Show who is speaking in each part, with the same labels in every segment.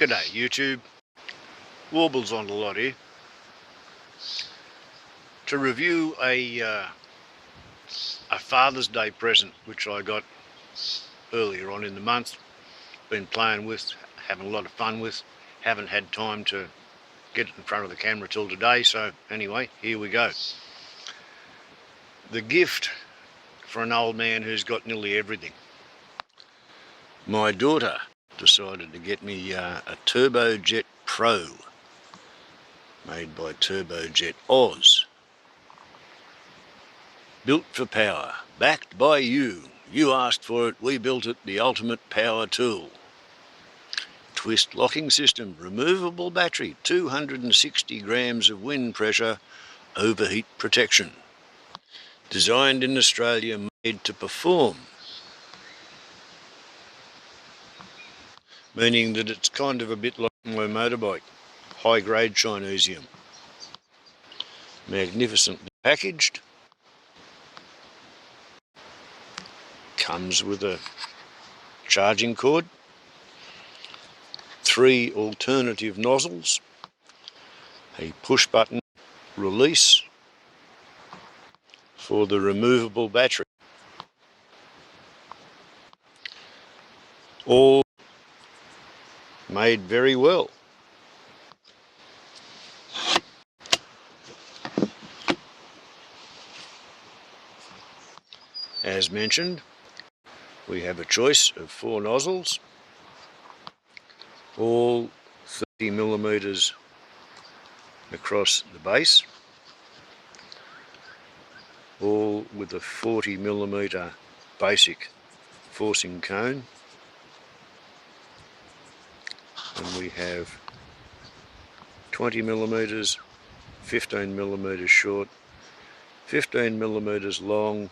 Speaker 1: G'day YouTube, Warbles on the lot here to review a Father's Day present which I got earlier on in the month. Been playing with, having a lot of fun with, haven't had time to get in front of the camera till today, so anyway, here we go. The gift for an old man who's got nearly everything. My daughter decided to get me a TurboJet Pro made by TurboJet Oz. Built for power, backed by you. You asked for it, we built it, the ultimate power tool. Twist locking system, removable battery, 260 grams of wind pressure, overheat protection. Designed in Australia, made to perform. Meaning that it's kind of a bit like my motorbike, high grade Chinesium. Magnificently packaged. Comes with a charging cord, 3 alternative nozzles, a push button release for the removable battery. All made very well. As mentioned, we have a choice of 4 nozzles, all 30 millimeters across the base, all with a 40 millimeter basic forcing cone, and we have 20 millimeters, 15 millimeters short, 15 millimeters long,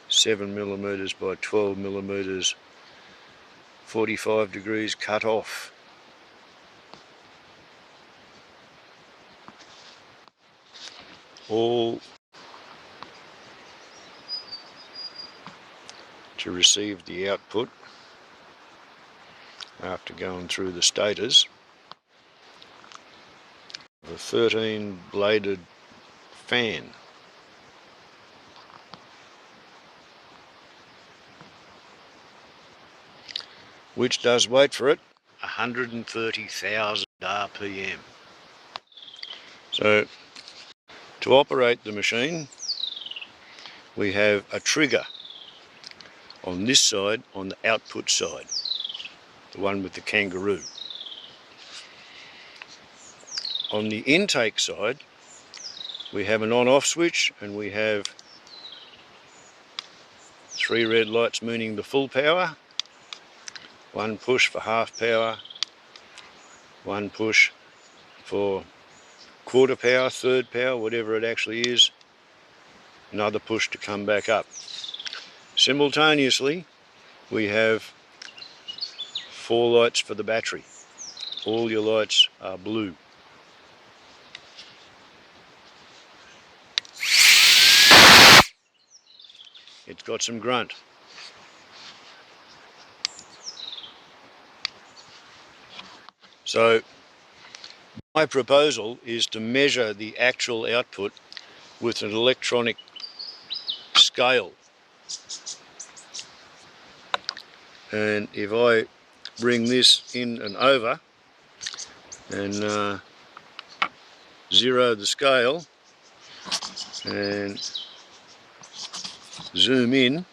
Speaker 1: 7 millimeters by 12 millimeters, 45 degrees cut off. All to receive the output after going through the stators of a 13 bladed fan. Which does, wait for it, 130,000 RPM. So to operate the machine, we have a trigger on this side, on the output side, the one with the kangaroo. On the intake side, we have an on-off switch, and we have 3 red lights meaning the full power, 1 push for half power, 1 push for quarter power, third power, whatever it actually is, another push to come back up. Simultaneously, we have 4 lights for the battery. All your lights are blue. It's got some grunt. So my proposal is to measure the actual output with an electronic scale. And if I bring this in and over and zero the scale and zoom in,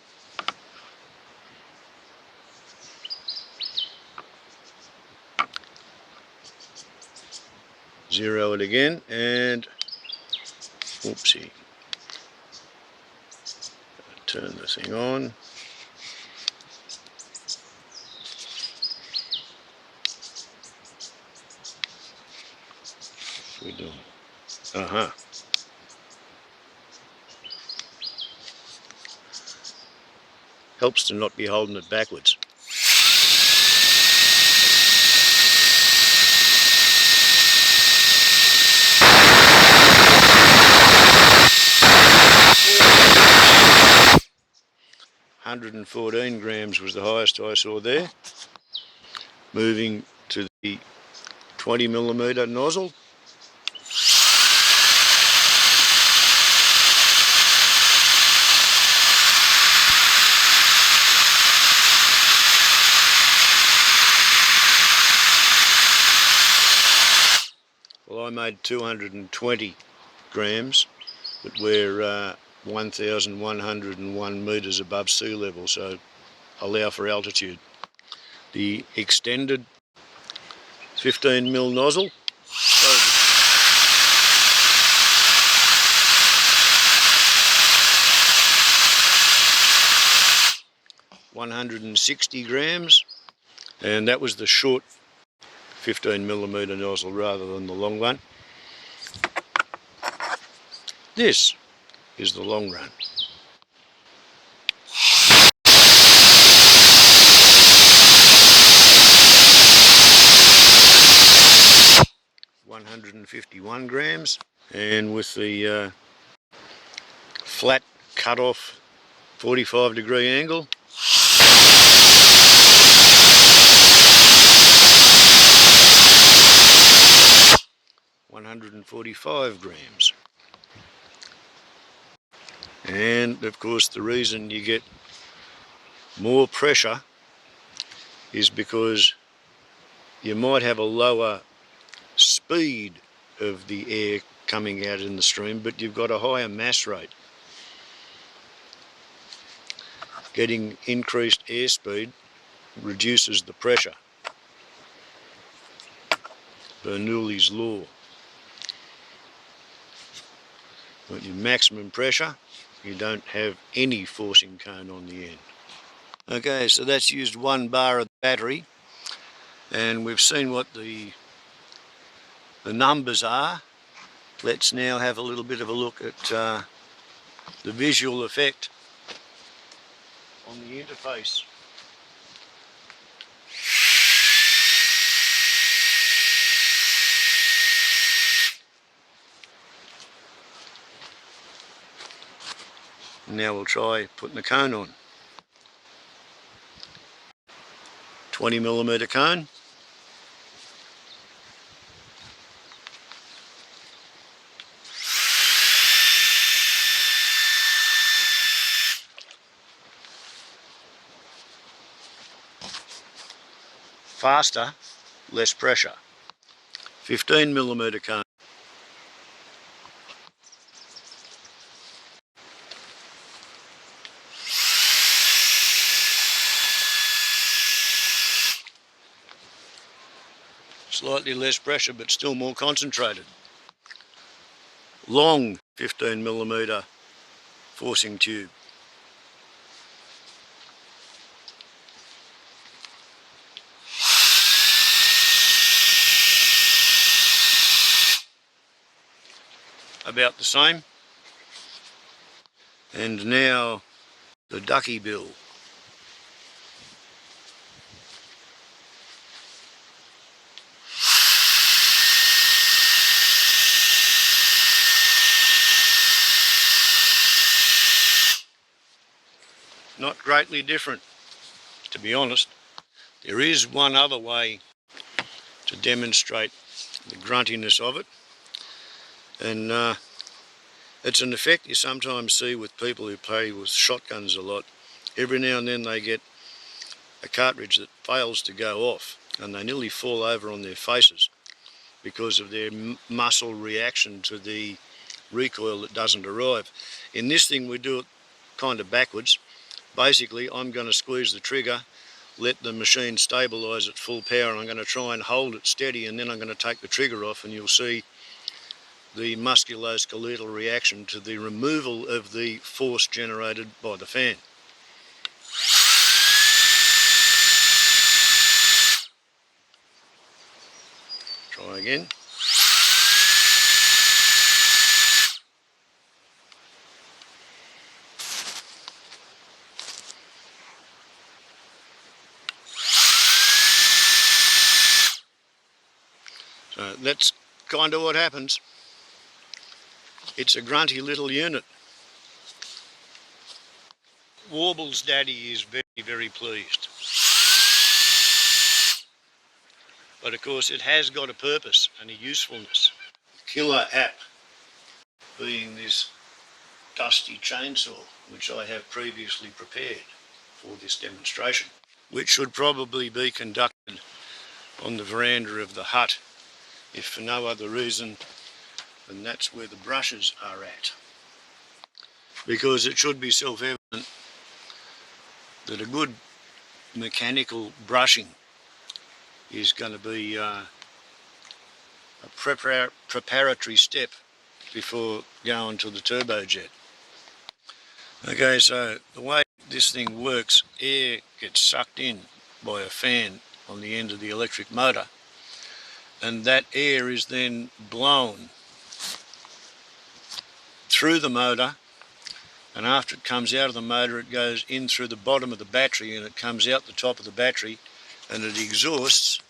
Speaker 1: zero it again, and whoopsie, turn the thing on. We're doing, helps to not be holding it backwards. $114 grams was the highest I saw there. Moving to the 20mm nozzle. Well, I made 220 grams, but we're 1,101 metres above sea level, so allow for altitude. The extended 15mm nozzle. 160 grams, and that was the short 15mm nozzle rather than the long one. This is the long run. $151 grams, and with the flat cut off 45-degree angle, 145 grams. And of course the reason you get more pressure is because you might have a lower speed of the air coming out in the stream, but you've got a higher mass rate. Getting increased airspeed reduces the pressure. Bernoulli's law. When you maximum pressure, you don't have any forcing cone on the end. Okay, so that's used 1 bar of the battery, and we've seen what the numbers are. Let's now have a little bit of a look at the visual effect on the interface. Now we'll try putting the cone on. 20mm cone. Faster, less pressure. 15mm cone. Slightly less pressure, but still more concentrated. Long 15mm forcing tube. About the same. And now the ducky bill. Not greatly different, to be honest. There is one other way to demonstrate the gruntiness of it, and it's an effect you sometimes see with people who play with shotguns a lot. Every now and then they get a cartridge that fails to go off, and they nearly fall over on their faces because of their muscle reaction to the recoil that doesn't arrive. In this thing we do it kind of backwards. Basically, I'm going to squeeze the trigger, let the machine stabilise at full power, and I'm going to try and hold it steady, and then I'm going to take the trigger off, and you'll see the musculoskeletal reaction to the removal of the force generated by the fan. Try again. So that's kind of what happens. It's a grunty little unit. Warble's daddy is very, very pleased. but of course it has got a purpose and a usefulness. Killer app being this dusty chainsaw, which I have previously prepared for this demonstration, which should probably be conducted on the veranda of the hut, if for no other reason than that's where the brushes are at. Because it should be self-evident that a good mechanical brushing is going to be a preparatory step before going to the TurboJet. Okay, so the way this thing works, air gets sucked in by a fan on the end of the electric motor, and that air is then blown through the motor, and after it comes out of the motor it goes in through the bottom of the battery and it comes out the top of the battery, and it exhausts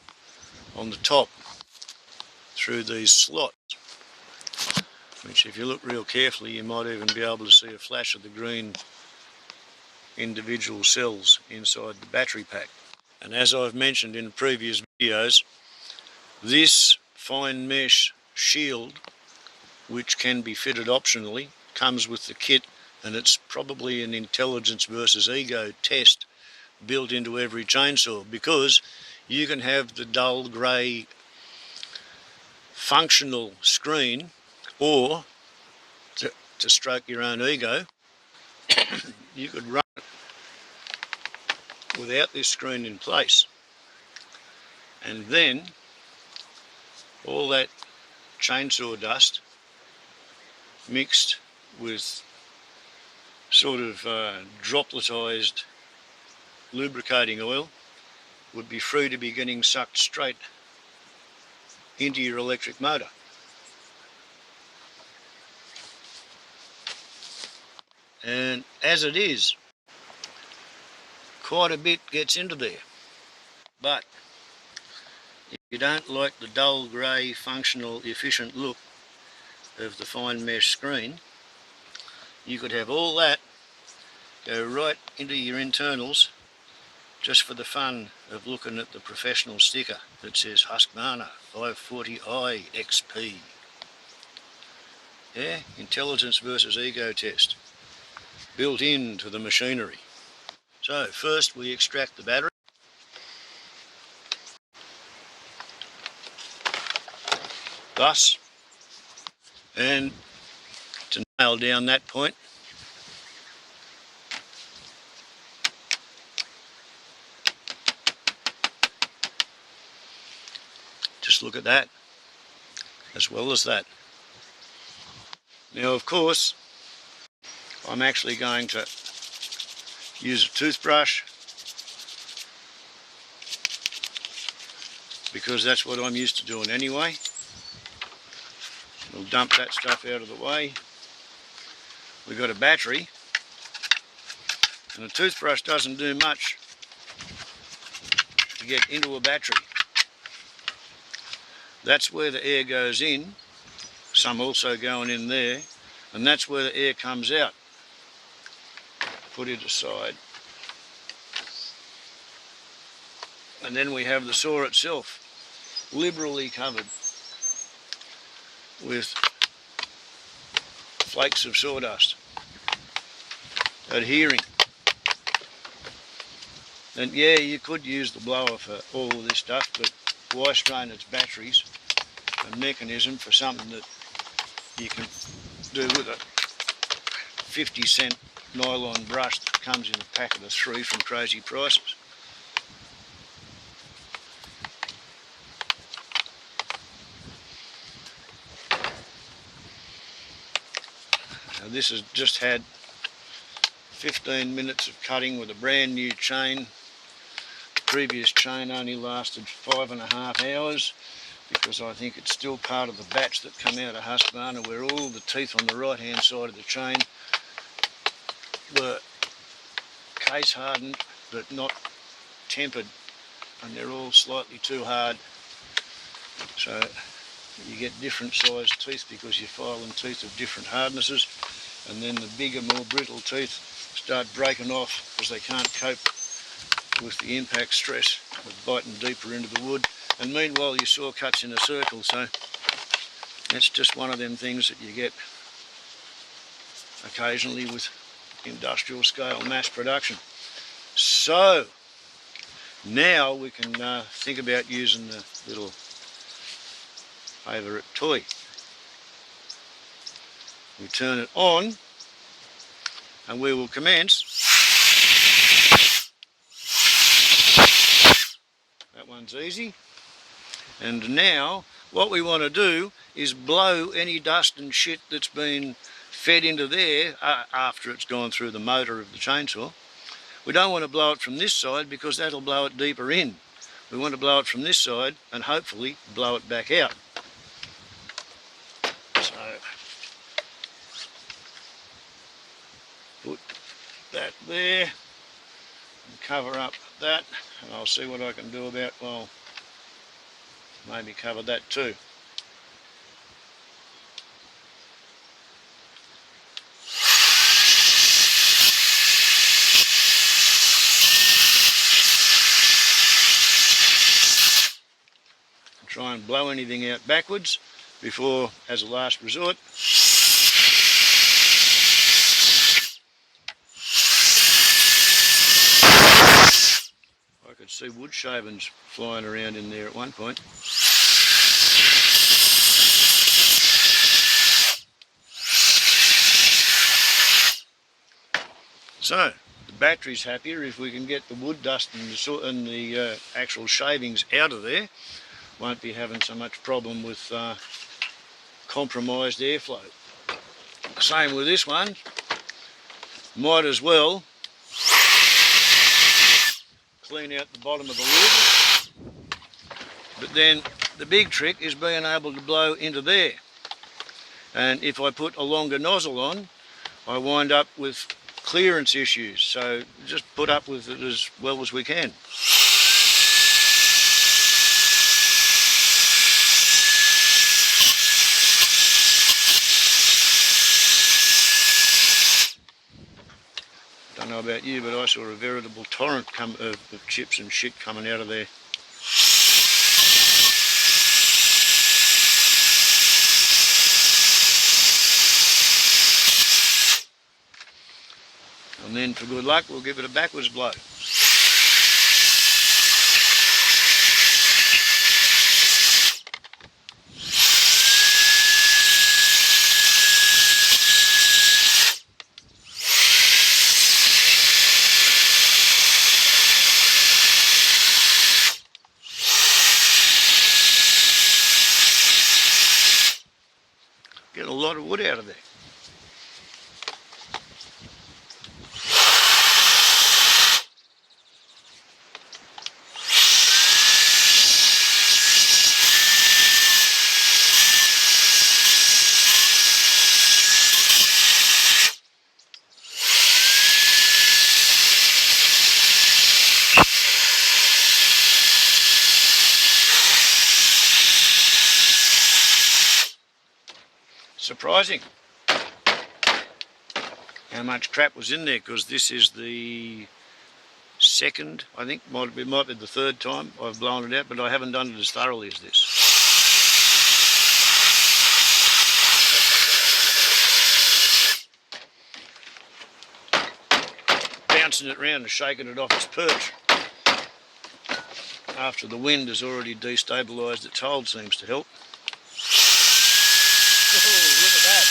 Speaker 1: on the top through these slots, which if you look real carefully you might even be able to see a flash of the green individual cells inside the battery pack. And as I've mentioned in previous videos, this fine mesh shield, which can be fitted optionally, comes with the kit, and it's probably an intelligence versus ego test built into every chainsaw, because you can have the dull grey functional screen, or to stroke your own ego, you could run it without this screen in place, and then all that chainsaw dust mixed with sort of dropletized lubricating oil would be free to be getting sucked straight into your electric motor. And as it is, quite a bit gets into there. But if you don't like the dull grey functional efficient look of the fine mesh screen, you could have all that go right into your internals just for the fun of looking at the professional sticker that says Husqvarna 540i XP. Yeah, intelligence versus ego test built into the machinery. So first we extract the battery. Thus, and to nail down that point, just look at that, as well as that. Now of course, I'm actually going to use a toothbrush, because that's what I'm used to doing anyway. We'll dump that stuff out of the way. We've got a battery, and a toothbrush doesn't do much to get into a battery. That's where the air goes in, some also going in there, and that's where the air comes out. Put it aside. And then we have the saw itself, liberally covered with flakes of sawdust, adhering. And yeah, you could use the blower for all of this stuff, but why strain its batteries and mechanism for something that you can do with a 50-cent nylon brush that comes in a packet of 3 from Crazy Prices? Now this has just had 15 minutes of cutting with a brand new chain. The previous chain only lasted 5.5 hours, because I think it's still part of the batch that come out of Husqvarna, where all the teeth on the right hand side of the chain were case hardened but not tempered, and they're all slightly too hard. So you get different sized teeth because you're filing teeth of different hardnesses, and then the bigger, more brittle teeth start breaking off because they can't cope with the impact stress of biting deeper into the wood. And meanwhile your saw cuts in a circle, so that's just one of them things that you get occasionally with industrial scale mass production. So now we can think about using the little favourite toy. We turn it on and we will commence. That one's easy. And now what we want to do is blow any dust and shit that's been fed into there after it's gone through the motor of the chainsaw. We don't want to blow it from this side because that'll blow it deeper in. We want to blow it from this side and hopefully blow it back out. So put that there and cover up that, and I'll see what I can do about, well, maybe cover that too. Try and blow anything out backwards before, as a last resort. I could see wood shavings flying around in there at one point. So the battery's happier if we can get the wood dust and the actual shavings out of there. Won't be having so much problem with compromised airflow. Same with this one. Might as well clean out the bottom of the lid. But then the big trick is being able to blow into there. And if I put a longer nozzle on, I wind up with clearance issues. So just put up with it as well as we can. Don't know about you, but I saw a veritable torrent of chips and shit coming out of there. And then for good luck we'll give it a backwards blow. Get a lot of wood out of there. Surprising how much crap was in there, because this is the second, I think, might be the third time I've blown it out, but I haven't done it as thoroughly as this. Bouncing it around and shaking it off its perch after the wind has already destabilised its hold seems to help. Oh, look at that.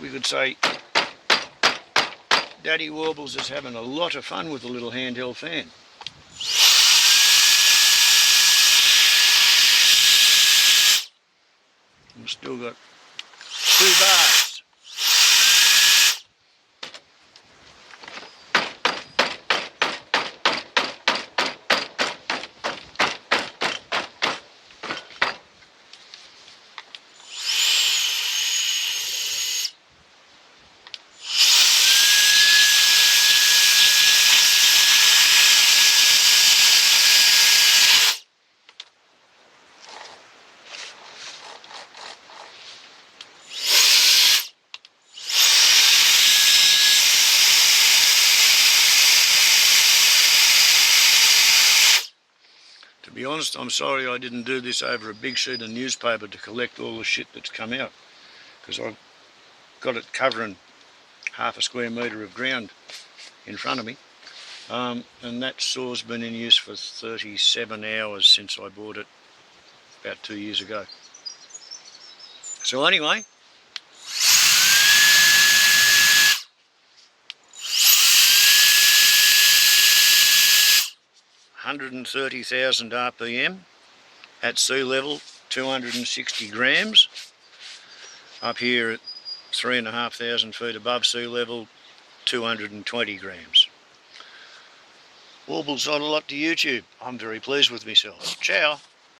Speaker 1: We could say Daddy Warbles is having a lot of fun with the little handheld fan. still got 2 bars. To be honest, I'm sorry I didn't do this over a big sheet of newspaper to collect all the shit that's come out, because I've got it covering half a square metre of ground in front of me, and that saw's been in use for 37 hours since I bought it about 2 years ago. So anyway, $130,000 RPM at sea level, 260 grams. Up here at 3,500 feet above sea level, 220 grams. Warbles not a lot to YouTube. I'm very pleased with myself. Ciao.